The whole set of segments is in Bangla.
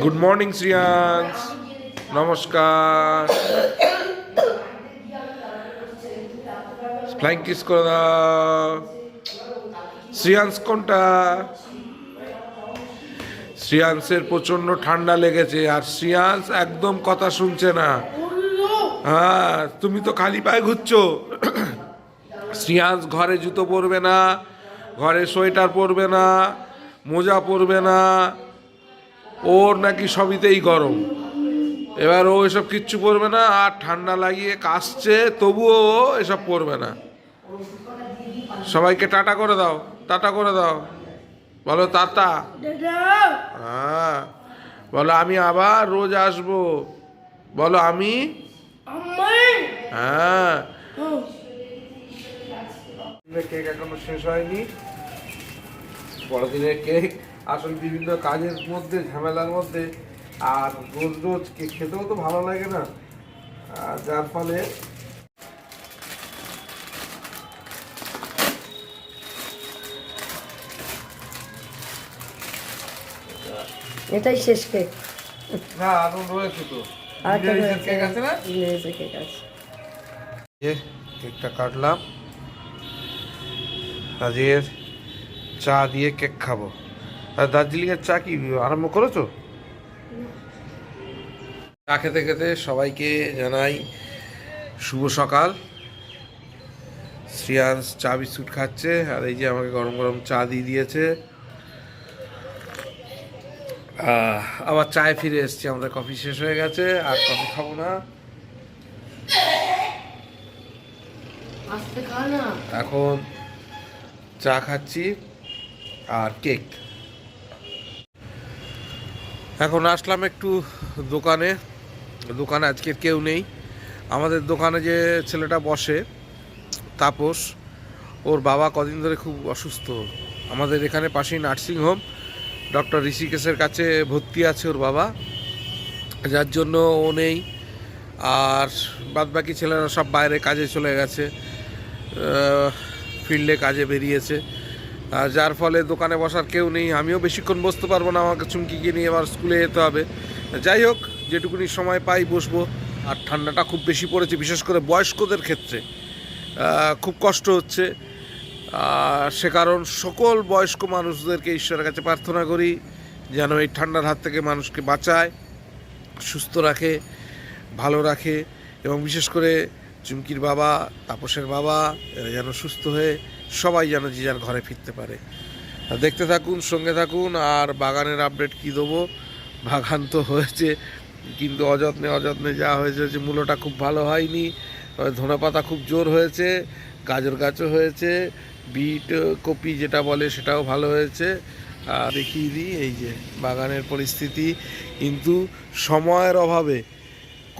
গুড মর্নিং শ্রিয়াংশ, নমস্কার। ফ্লাইং কিস করে দাও। শ্রিয়াংশ কোনটা? শ্রিয়াংশের প্রচন্ড ঠান্ডা লেগেছে আর শ্রিয়াংশ একদম কথা শুনছে না। হ্যাঁ, তুমি তো খালি পায়ে ঘুরছো। শ্রিয়াংশ ঘরে জুতো পরবে না, ঘরে সোয়েটার পরবে না, মোজা পরবে না। ওর নাকি সবিতেই গরম। এবার ও এসব কিচ্ছু পরবে না আর ঠান্ডা লাগিয়ে কাশছে, তবুও ও এসব পরবে না। সবাইকে টাটা করে দাও, টাটা করে দাও, বলো টাটা। হ্যাঁ, বলো আমি আবার রোজ আসবো, বলো আমি। হ্যাঁ, কেক এখনো শেষ হয়নি, বড়দিনের কেক। আসলে বিভিন্ন কাজের মধ্যে, ঝামেলার মধ্যে, আর রোজ রোজ কেক খেতেও তো ভালো লাগে না, যার ফলে এটাই শেষ কেক। না, আরো রয়েছে তো, কেক আছে না, কেক আছে। কেকটা কাটলাম, আজকের চা দিয়ে কেক খাবো। আর দার্জিলিংয়ের চা কি আরম্ভ করেছো? চা খেতে খেতে সবাইকে জানাই শুভ সকাল। শ্রিয়াংশ চা বিস্কুট খাচ্ছে আর এই যে আমাকে গরম গরম চা দিয়ে দিয়েছে। আবার চায়ে ফিরে এসছি, আমাদের কফি শেষ হয়ে গেছে, আর কফি খাবো না। এখন চা খাচ্ছি আর কেক। এখন আসলাম একটু দোকানে। দোকানে আজকের কেউ নেই। আমাদের দোকানে যে ছেলেটা বসে, তাপস, ওর বাবা কদিন ধরে খুব অসুস্থ। আমাদের এখানে পাশেই নার্সিংহোম, ডক্টর ঋষিকেশের কাছে ভর্তি আছে ওর বাবা, যার জন্য ও নেই। আর বাদবাকি ছেলেরা সব বাইরে কাজে চলে গেছে, ফিল্ডে কাজে বেরিয়েছে, আর যার ফলে দোকানে বসার কেউ নেই। আমিও বেশিক্ষণ বসতে পারবো না, আমাকে চুমকিকে নিয়ে আবার স্কুলে যেতে হবে। যাই হোক, যেটুকুনি সময় পাই বসবো। আর ঠান্ডাটা খুব বেশি পড়েছে, বিশেষ করে বয়স্কদের ক্ষেত্রে খুব কষ্ট হচ্ছে। সে কারণ সকল বয়স্ক মানুষদেরকে ঈশ্বরের কাছে প্রার্থনা করি যেন এই ঠান্ডার হাত থেকে মানুষকে বাঁচায়, সুস্থ রাখে, ভালো রাখে, এবং বিশেষ করে চুমকির বাবা, তাপসের বাবা, এরা যেন সুস্থ হয়ে সবাই যেন যে যার ঘরে ফিরতে পারে। দেখতে থাকুন, সঙ্গে থাকুন। আর বাগানের আপডেট কি দেবো, বাগান তো হয়েছে, কিন্তু অযত্নে অযত্নে যা হয়েছে, যে মূলোটা খুব ভালো হয়নি, ধনেপাতা খুব জোর হয়েছে, গাজর গাছও হয়েছে, বিট কপি যেটা বলে সেটাও ভালো হয়েছে। আর দেখিয়ে দিই এই যে বাগানের পরিস্থিতি, কিন্তু সময়ের অভাবে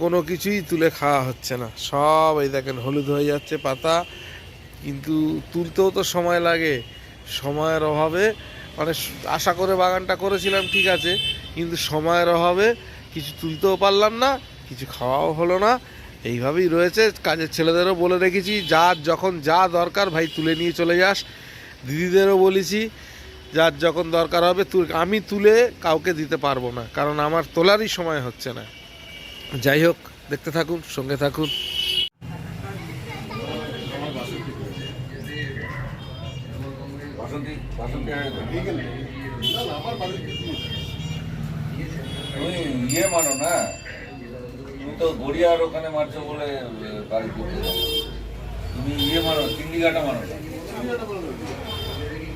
কোনো কিছুই তুলে খাওয়া হচ্ছে না। সব এই দেখেন হলুদ হয়ে যাচ্ছে পাতা, কিন্তু তুলতেও তো সময় লাগে। সময়ের অভাবে, মানে আশা করে বাগানটা করেছিলাম ঠিক আছে, কিন্তু সময়ের অভাবে কিছু তুলতেও পারলাম না, কিছু খাওয়াও হলো না। এইভাবেই রয়েছে। কাজের ছেলেদেরও বলে রেখেছি, যার যখন যা দরকার ভাই তুলে নিয়ে চলে যাস। দিদিদেরও বলেছি, যার যখন দরকার হবে আমি তুলে কাউকে দিতে পারবো না, কারণ আমার তোলারই সময় হচ্ছে না। যাই হোক, দেখতে থাকুন, সঙ্গে থাকুন। তুমি ইয়ে মানো না, তুমি তো গড়িয়ার ওখানে মারছো বলে বাড়ি করতে যাও। তুমি ইয়ে মানো, চিংড়িঘাটা মানো না।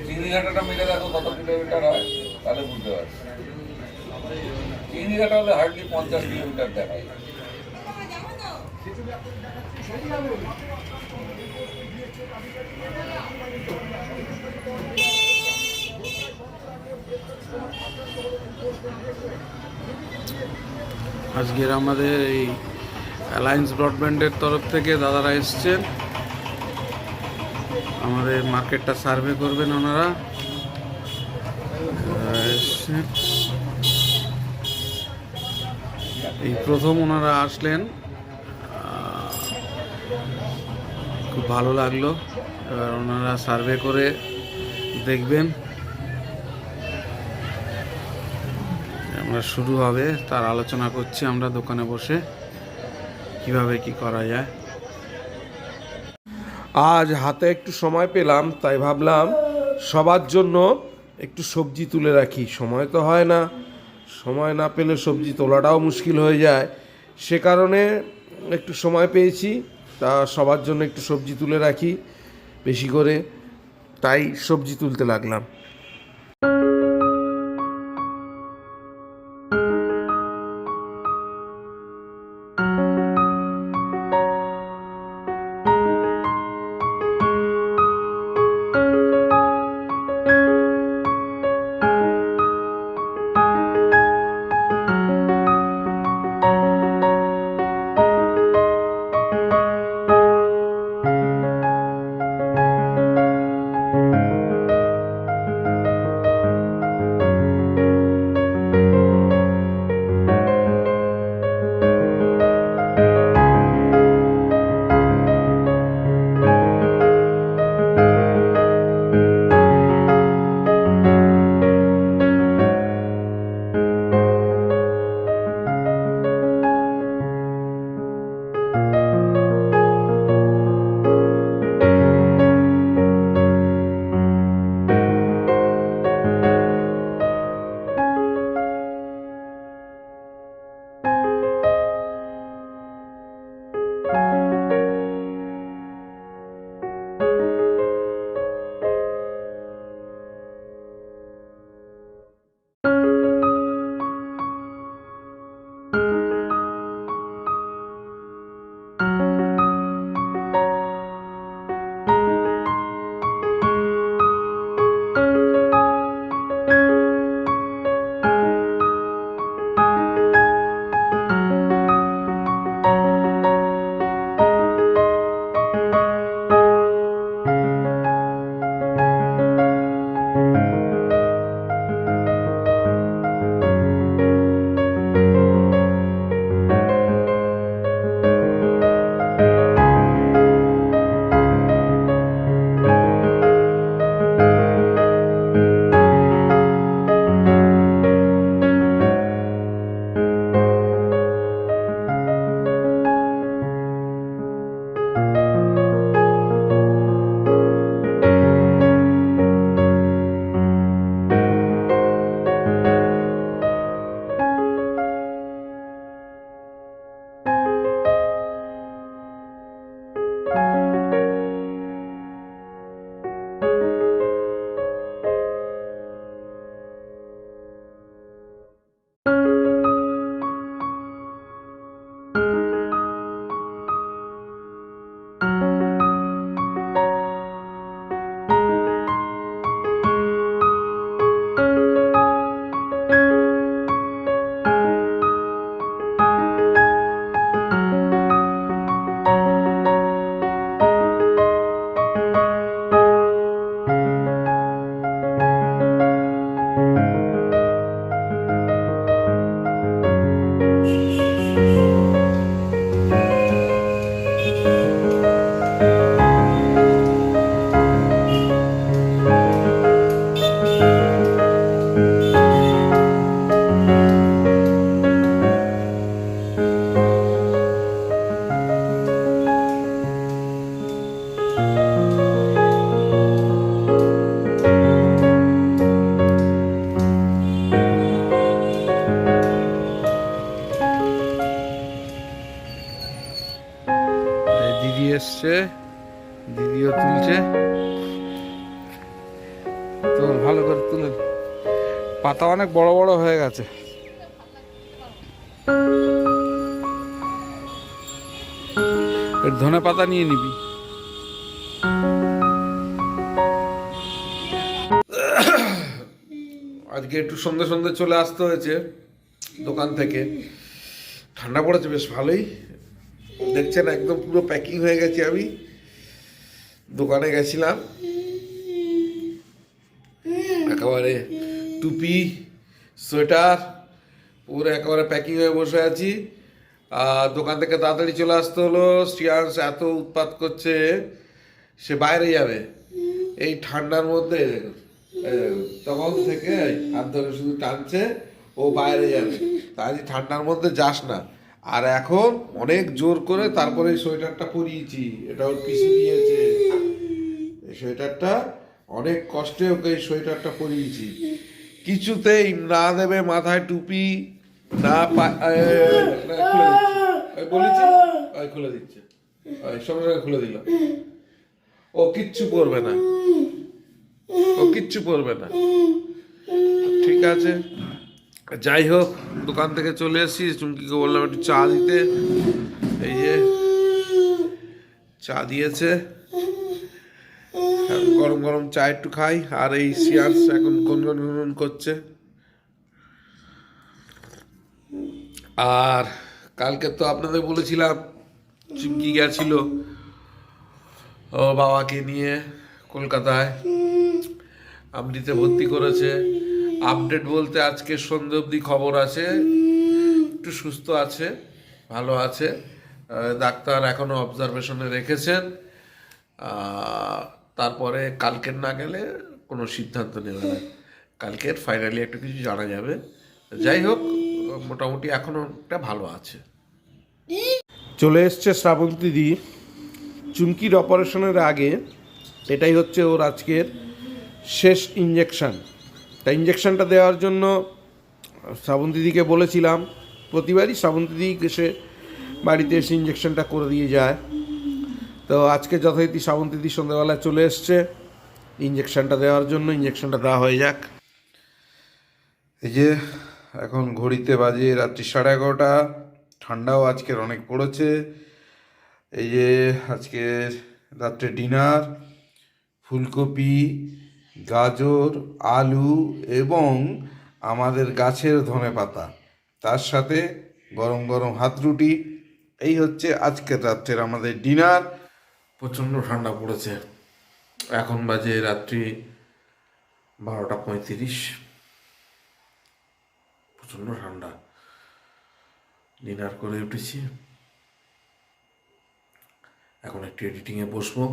চিংড়িঘাটাটা মিলে দেখো কত কিলোমিটার হয়, তাহলে বুঝতে পারছি। চিংড়িঘাটা হলে হার্ডলি 50 কিলোমিটার দেখায়। আজকের আমাদের এই অ্যালায়েন্স ব্রডব্যান্ডের তরফ থেকে দাদারা এসছেন, আমাদের মার্কেটটা সার্ভে করবেন ওনারা। এই প্রথম ওনারা আসলেন, খুব ভালো লাগলো। এবার ওনারা সার্ভে করে দেখবেন। আমরা শুরু হবে তার আলোচনা করছি আমরা দোকানে বসে কিভাবে কি করা যায়। আজ হাতে একটু সময় পেলাম, তাই ভাবলাম সবার জন্য একটু সবজি তুলে রাখি। সময় তো হয় না, সময় না পেলে সবজি তোলাটাও মুশকিল হয়ে যায়। সে কারণে একটু সময় পেয়েছি, তা সবার জন্য একটু সবজি তুলে রাখি বেশি করে, তাই সবজি তুলতে লাগলাম। দিদি এসছে, দিদিও তুলছে। তো ভালো করে তুলে, পাতা অনেক বড় বড় হয়ে গেছে। ধনে পাতা নিয়ে নিবি। আজকে একটু সন্ধ্যে সন্ধ্যে চলে আসতে হয়েছে দোকান থেকে। ঠান্ডা পড়েছে বেশ ভালোই, দেখছেন একদম পুরো প্যাকিং হয়ে গেছি। আমি দোকানে গেছিলাম, একেবারে টুপি সোয়েটার পুরো একেবারে প্যাকিং হয়ে বসে আছি। আর দোকান থেকে তাড়াতাড়ি চলে আসতে হলো। শ্রিয়াংশ এত উৎপাত করছে, সে বাইরে যাবে এই ঠান্ডার মধ্যে। তখন থেকে হাত ধরে শুধু টানছে, ও ও বাইরে যাবে, তাই ঠান্ডার মধ্যে যাস না। আর এখন অনেক জোর করে তারপরে এই সোয়েটারটা পরিয়েছি, এটা ওর পিসি দিয়েছে। এই সোয়েটারটা অনেক কষ্টে ওকে এই সোয়েটারটা পরিয়েছি। কিছুতেই না দেবে মাথায় টুপি, না বলেছি খুলে দিচ্ছে, সঙ্গে সঙ্গে খুলে দিল। ও কিচ্ছু পরবে না, ও কিচ্ছু পরবে না। ঠিক আছে, যাই হোক, দোকান থেকে চলে এসেছি। চুমকিকে বললাম একটু চা দিতে, এই যে চা দিয়েছে। গরম গরম চা একটু খাই। আর এই সিয়ার্স এখন গুনগুন করছে। আর কালকে তো আপনাদের বলেছিলাম চুমকি গেছিল ও বাবাকে নিয়ে কলকাতায়, আমরিতে ভর্তি করেছে। আপডেট বলতে আজকে সন্ধ্যে অবধি খবর আছে, একটু সুস্থ আছে, ভালো আছে। ডাক্তার এখনো অবজারভেশনে রেখেছেন। তারপরে কালকের না গেলে কোনো সিদ্ধান্ত নেবে না। কালকের ফাইনালি একটা কিছু জানা যাবে। যাই হোক, মোটামুটি এখনো একটা ভালো আছে। চলে এসছে শ্রাবন্তী দি। চুমকির অপারেশনের আগে এটাই হচ্ছে ওর আজকের শেষ ইঞ্জেকশান। তা ইঞ্জেকশানটা দেওয়ার জন্য শ্রাবন্তীদিকে বলেছিলাম, প্রতিবারই শ্রাবন্তীদি এসে বাড়িতে এসে ইঞ্জেকশানটা করে দিয়ে যায়। তো আজকে যথারীতি শ্রাবন্তীদি সন্ধ্যাবেলায় চলে এসছে ইঞ্জেকশানটা দেওয়ার জন্য। ইঞ্জেকশানটা দেওয়া হয়ে যাক। এই যে এখন ঘড়িতে বাজে রাত্রি 11:30। ঠান্ডাও আজকের অনেক পড়েছে। এই যে আজকের রাত্রে ডিনার ফুলকপি, গাজর, আলু এবং আমাদের গাছের ধনেপাতা, তার সাথে গরম গরম হাত রুটি। এই হচ্ছে আজকের রাত্রের আমাদের ডিনার। প্রচণ্ড ঠান্ডা পড়েছে। এখন বাজে রাত্রি 12:35। প্রচণ্ড ঠান্ডা। ডিনার করে উঠেছি, এখন একটু এডিটিংয়ে বসবো।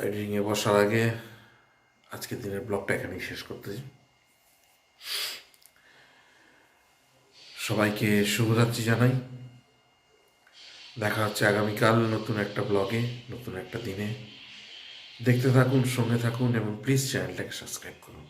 এডিটিংয়ে বসার আগে আজকের দিনের ব্লগটা এখানেই শেষ করতেছি। সবাইকে শুভরাত্রি জানাই। দেখা হচ্ছে আগামীকাল নতুন একটা ব্লগে, নতুন একটা দিনে। দেখতে থাকুন, সঙ্গে থাকুন এবং প্লিজ চ্যানেলটাকে সাবস্ক্রাইব করুন।